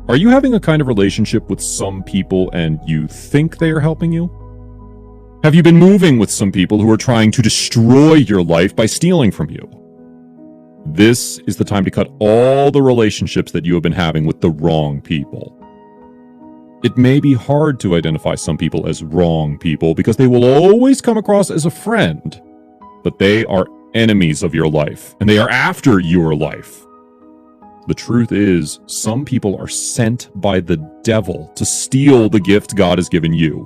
Are you having a kind of relationship with some people and you think they are helping you? Have you been moving with some people who are trying to destroy your life by stealing from you? This is the time to cut all the relationships that you have been having with the wrong people. It may be hard to identify some people as wrong people because they will always come across as a friend, but they are enemies of your life, and they are after your life. The truth is, some people are sent by the devil to steal the gift God has given you.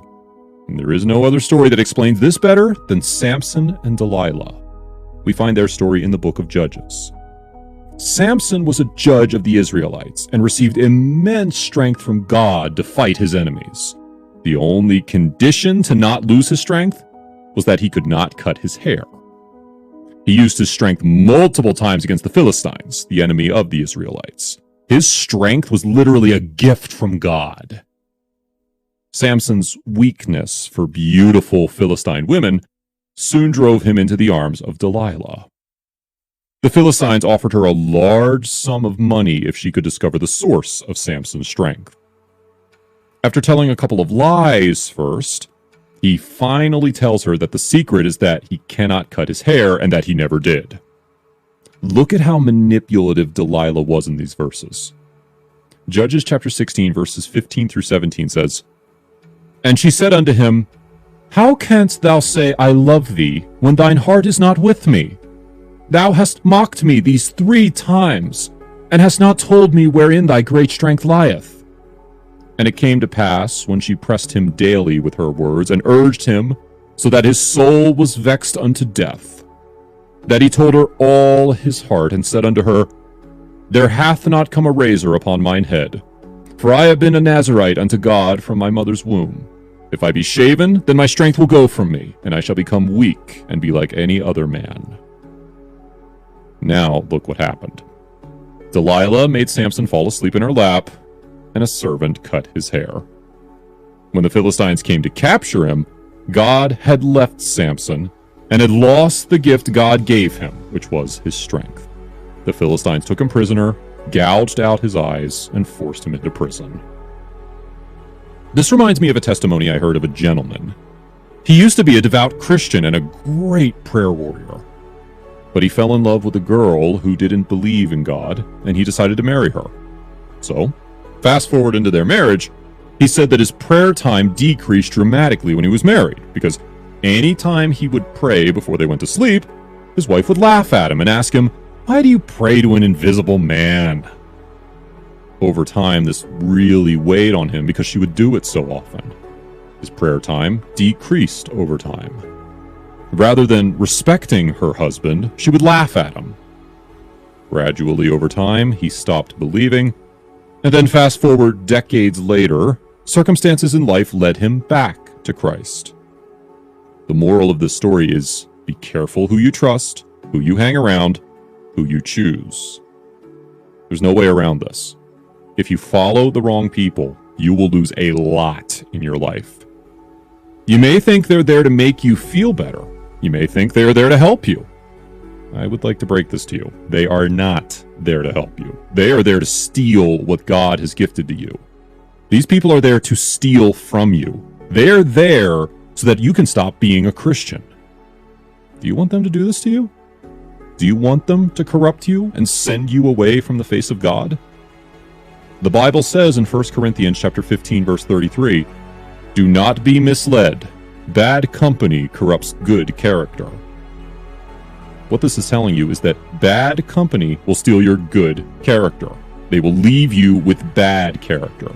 And there is no other story that explains this better than Samson and Delilah. We find their story in the book of Judges. Samson was a judge of the Israelites and received immense strength from God to fight his enemies. The only condition to not lose his strength was that he could not cut his hair. He used his strength multiple times against the Philistines, the enemy of the Israelites. His strength was literally a gift from God. Samson's weakness for beautiful Philistine women soon drove him into the arms of Delilah. The Philistines offered her a large sum of money if she could discover the source of Samson's strength. After telling a couple of lies first, he finally tells her that the secret is that he cannot cut his hair and that he never did. Look at how manipulative Delilah was in these verses. Judges chapter 16 verses 15 through 17 says, "And she said unto him, How canst thou say, I love thee, when thine heart is not with me? Thou hast mocked me these 3 times, and hast not told me wherein thy great strength lieth. And it came to pass, when she pressed him daily with her words, and urged him, so that his soul was vexed unto death, that he told her all his heart, and said unto her, There hath not come a razor upon mine head, for I have been a Nazarite unto God from my mother's womb. If I be shaven, then my strength will go from me, and I shall become weak, and be like any other man." Now look what happened. Delilah made Samson fall asleep in her lap, and a servant cut his hair. When the Philistines came to capture him, God had left Samson and had lost the gift God gave him, which was his strength. The Philistines took him prisoner, gouged out his eyes, and forced him into prison. This reminds me of a testimony I heard of a gentleman. He used to be a devout Christian and a great prayer warrior. But he fell in love with a girl who didn't believe in God, and he decided to marry her. So, fast forward into their marriage, he said that his prayer time decreased dramatically when he was married, because any time he would pray before they went to sleep, his wife would laugh at him and ask him, "Why do you pray to an invisible man?" Over time, this really weighed on him because she would do it so often. His prayer time decreased over time. Rather than respecting her husband, she would laugh at him. Gradually over time, he stopped believing, and then fast forward decades later, circumstances in life led him back to Christ. The moral of this story is, be careful who you trust, who you hang around, who you choose. There's no way around this. If you follow the wrong people, you will lose a lot in your life. You may think they're there to make you feel better. You may think they're there to help you. I would like to break this to you. They are not there to help you. They are there to steal what God has gifted to you. These people are there to steal from you. They're there so that you can stop being a Christian. Do you want them to do this to you? Do you want them to corrupt you and send you away from the face of God? The Bible says in 1 Corinthians chapter 15, verse 33, "Do not be misled. Bad company corrupts good character." What this is telling you is that bad company will steal your good character. They will leave you with bad character.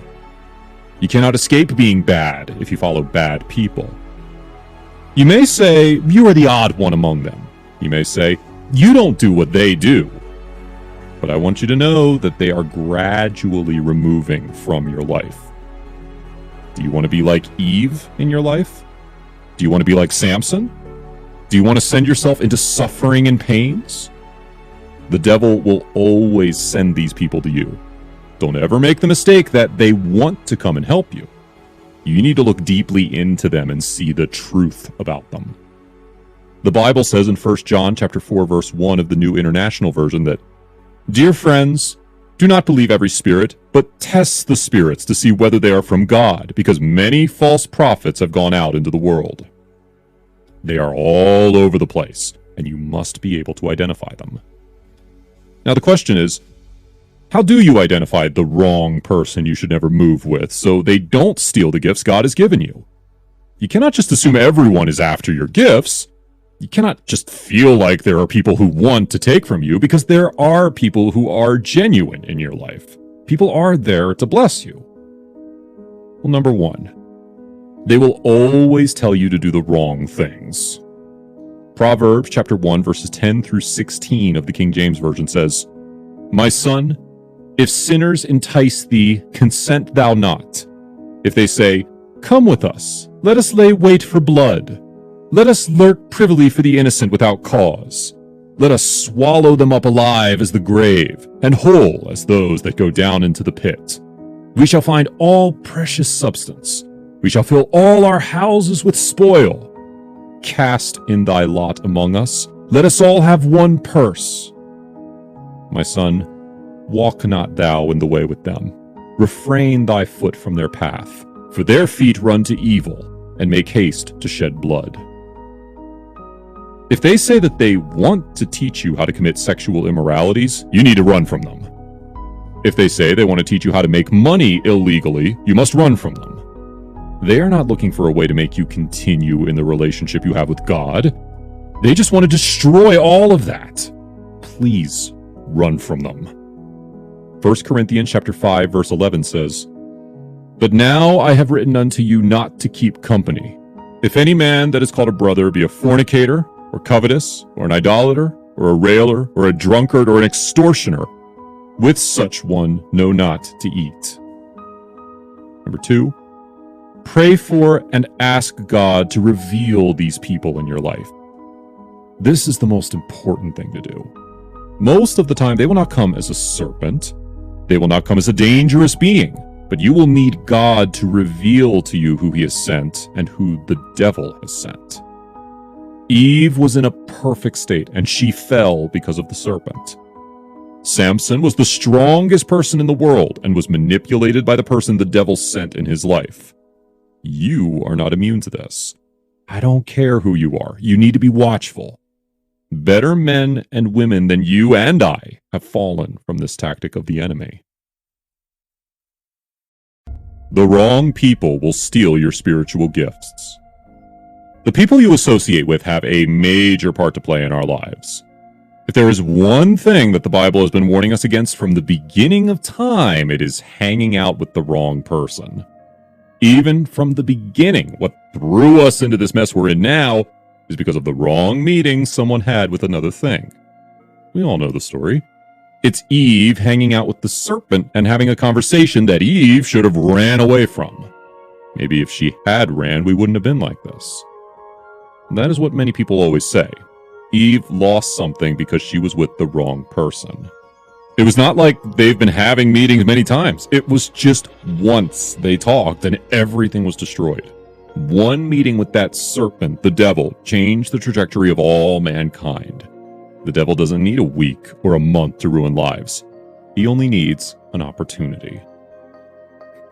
You cannot escape being bad if you follow bad people. You may say, you are the odd one among them. You may say, you don't do what they do. But I want you to know that they are gradually removing from your life. Do you want to be like Eve in your life? Do you want to be like Samson? Do you want to send yourself into suffering and pains? The devil will always send these people to you. Don't ever make the mistake that they want to come and help you. You need to look deeply into them and see the truth about them. The Bible says in 1 John chapter 4, verse 1 of the New International Version that, "Dear friends, Do not believe every spirit, but test the spirits to see whether they are from God, because many false prophets have gone out into the world. They are all over the place, and you must be able to identify them. Now the question is, how do you identify the wrong person you should never move with so they don't steal the gifts God has given you? You cannot just assume everyone is after your gifts. You cannot just feel like there are people who want to take from you, because there are people who are genuine in your life. People are there to bless you. Well, number one, they will always tell you to do the wrong things. Proverbs chapter 1, verses 10 through 16 of the King James Version says, "My son, if sinners entice thee, consent thou not. If they say, 'Come with us, let us lay wait for blood. Let us lurk privily for the innocent without cause. Let us swallow them up alive as the grave, and whole as those that go down into the pit. We shall find all precious substance. We shall fill all our houses with spoil. Cast in thy lot among us. Let us all have one purse. My son, walk not thou in the way with them. Refrain thy foot from their path, for their feet run to evil, and make haste to shed blood." If they say that they want to teach you how to commit sexual immoralities, you need to run from them. If they say they want to teach you how to make money illegally, you must run from them. They are not looking for a way to make you continue in the relationship you have with God. They just want to destroy all of that. Please run from them. 1 Corinthians chapter 5, verse 11 says, "But now I have written unto you not to keep company. If any man that is called a brother be a fornicator, or covetous, or an idolater, or a railer, or a drunkard, or an extortioner, with such one know not to eat." Number 2, pray for and ask God to reveal these people in your life. This is the most important thing to do. Most of the time, they will not come as a serpent. They will not come as a dangerous being, but you will need God to reveal to you who he has sent and who the devil has sent. Eve was in a perfect state, and she fell because of the serpent. Samson was the strongest person in the world and was manipulated by the person the devil sent in his life. You are not immune to this. I don't care who you are. You need to be watchful. Better men and women than you and I have fallen from this tactic of the enemy. The wrong people will steal your spiritual gifts. The people you associate with have a major part to play in our lives. If there is one thing that the Bible has been warning us against from the beginning of time, it is hanging out with the wrong person. Even from the beginning, what threw us into this mess we're in now is because of the wrong meeting someone had with another thing. We all know the story. It's Eve hanging out with the serpent and having a conversation that Eve should have ran away from. Maybe if she had ran, we wouldn't have been like this. And that is what many people always say. Eve lost something because she was with the wrong person. It was not like they've been having meetings many times. It was just once they talked and everything was destroyed. One meeting with that serpent, the devil, changed the trajectory of all mankind. The devil doesn't need a week or a month to ruin lives. He only needs an opportunity.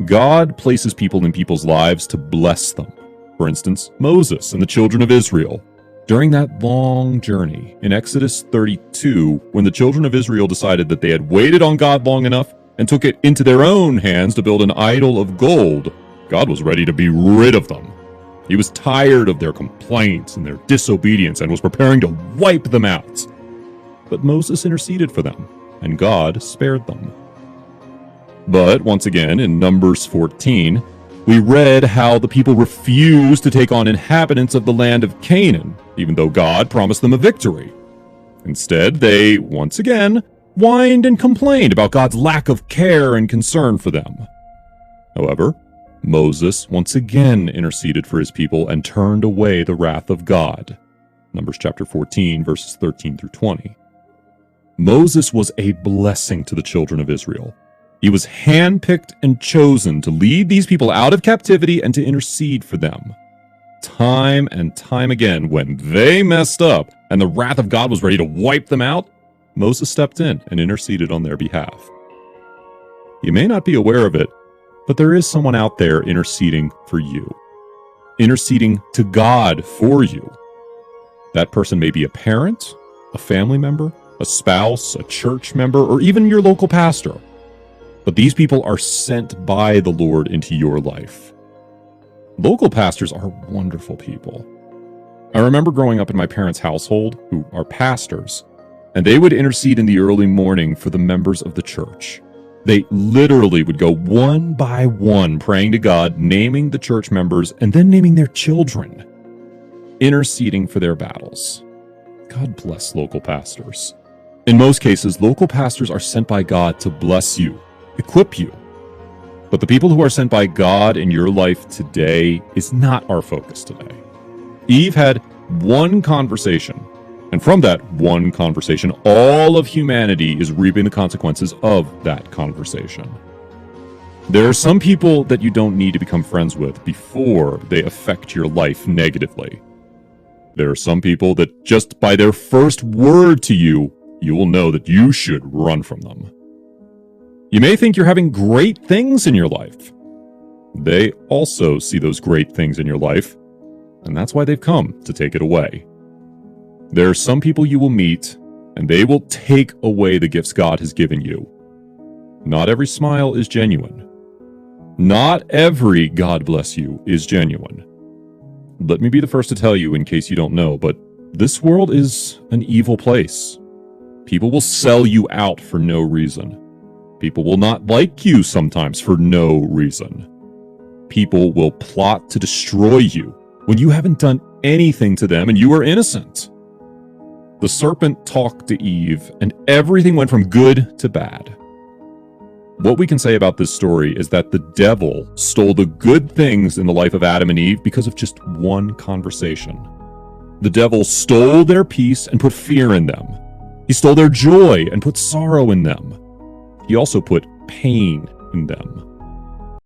God places people in people's lives to bless them. For instance, Moses and the children of Israel. During that long journey in Exodus 32, when the children of Israel decided that they had waited on God long enough and took it into their own hands to build an idol of gold, God was ready to be rid of them. He was tired of their complaints and their disobedience and was preparing to wipe them out. But Moses interceded for them, and God spared them. But once again, in Numbers 14, we read how the people refused to take on inhabitants of the land of Canaan, even though God promised them a victory. Instead, they, once again, whined and complained about God's lack of care and concern for them. However, Moses once again interceded for his people and turned away the wrath of God. Numbers chapter 14, verses 13 through 20. Moses was a blessing to the children of Israel. He was handpicked and chosen to lead these people out of captivity and to intercede for them. Time and time again, when they messed up and the wrath of God was ready to wipe them out, Moses stepped in and interceded on their behalf. You may not be aware of it, but there is someone out there interceding for you, interceding to God for you. That person may be a parent, a family member, a spouse, a church member, or even your local pastor. But these people are sent by the Lord into your life. Local pastors are wonderful people. I remember growing up in my parents' household, who are pastors, and they would intercede in the early morning for the members of the church. They literally would go one by one praying to God, naming the church members, and then naming their children, interceding for their battles. God bless local pastors. In most cases, local pastors are sent by God to bless you, equip you. But the people who are sent by God in your life today is not our focus today. Eve had one conversation, and from that one conversation, all of humanity is reaping the consequences of that conversation. There are some people that you don't need to become friends with before they affect your life negatively. There are some people that just by their first word to you, you will know that you should run from them. You may think you're having great things in your life. They also see those great things in your life, and that's why they've come to take it away. There are some people you will meet, and they will take away the gifts God has given you. Not every smile is genuine. Not every God bless you is genuine. Let me be the first to tell you in case you don't know, but this world is an evil place. People will sell you out for no reason. People will not like you sometimes for no reason. People will plot to destroy you when you haven't done anything to them and you are innocent. The serpent talked to Eve, and everything went from good to bad. What we can say about this story is that the devil stole the good things in the life of Adam and Eve because of just one conversation. The devil stole their peace and put fear in them. He stole their joy and put sorrow in them. He also put pain in them.